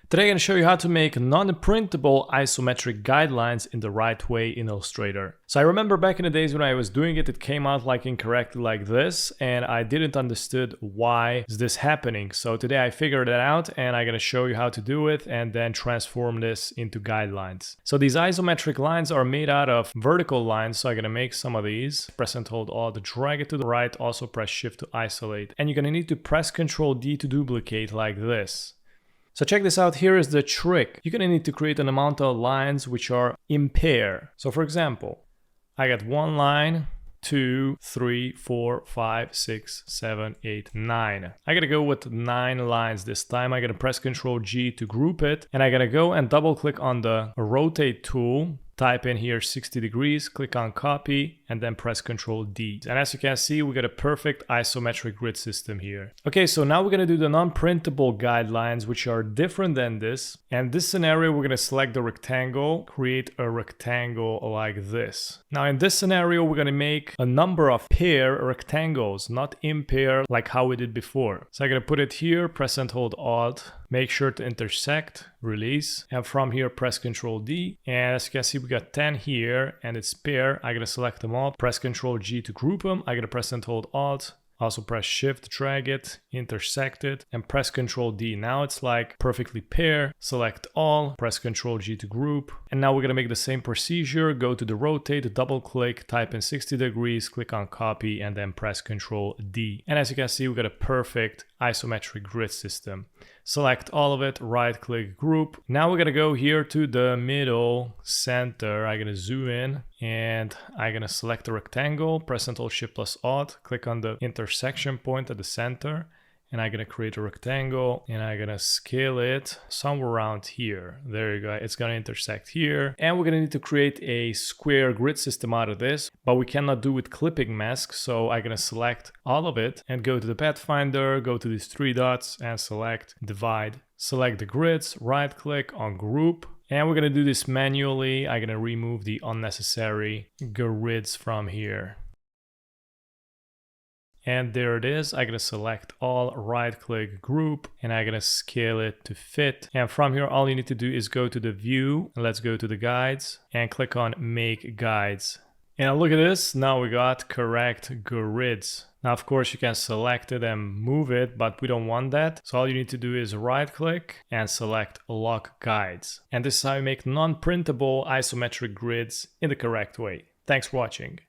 Today I'm going to show you how to make non-printable isometric guidelines in the right way in Illustrator. So I remember back in the days when I was doing it, it came out like incorrectly like this, and I didn't understood why is this happening. So today I figured it out and I'm going to show you how to do it and then transform this into guidelines. So these isometric lines are made out of vertical lines, so I'm going to make some of these. Press and hold Alt, drag it to the right, also press Shift to isolate. And you're going to need to press Ctrl D to duplicate like this. So check this out, here is the trick. You're gonna need to create an amount of lines which are in pair. So for example, I got one line, 2, 3, 4, 5, 6, 7, 8, 9. I gotta go with 9 lines this time. I gotta press Ctrl G to group it, and I gotta go and double click on the rotate tool. Type in here 60 degrees, click on copy, and then press Ctrl D. And as you can see, we got a perfect isometric grid system here. Okay, so now we're gonna do the non-printable guidelines, which are different than this. And this scenario, we're gonna select the rectangle, create a rectangle like this. Now in this scenario, we're gonna make a number of pair rectangles, not impair like how we did before. So I'm gonna put it here, press and hold Alt, make sure to intersect, release, and from here press Ctrl D. And as you can see, we got 10 here and it's pair. I'm gonna select them all, press Ctrl G to group them. I'm gonna press and hold Alt, also press Shift, drag it, intersect it, and press Ctrl D. Now it's like perfectly pair. Select all, press Ctrl G to group. And now we're gonna make the same procedure. Go to the rotate, double click, type in 60 degrees, click on copy, and then press Ctrl D. And as you can see, we got a perfect isometric grid system. Select all of it, right click, group. Now we're gonna go here to the middle center. I'm gonna zoom in and I'm gonna select the rectangle, press and hold Shift plus Alt, click on the intersection point at the center, and I'm gonna create a rectangle and I'm gonna scale it somewhere around here. There you go, it's gonna intersect here. And we're gonna need to create a square grid system out of this, but we cannot do with clipping mask. So I'm gonna select all of it and go to the pathfinder, go to these 3 dots and select divide. Select the grids, right click on group. And we're gonna do this manually. I'm gonna remove the unnecessary grids from here. And there it is. I'm gonna select all, right click group, and I'm gonna scale it to fit. And from here, all you need to do is go to the view, and let's go to the guides and click on make guides. And look at this, now we got correct grids. Now, of course, you can select it and move it, but we don't want that. So all you need to do is right click and select lock guides. And this is how you make non-printable isometric grids in the correct way. Thanks for watching.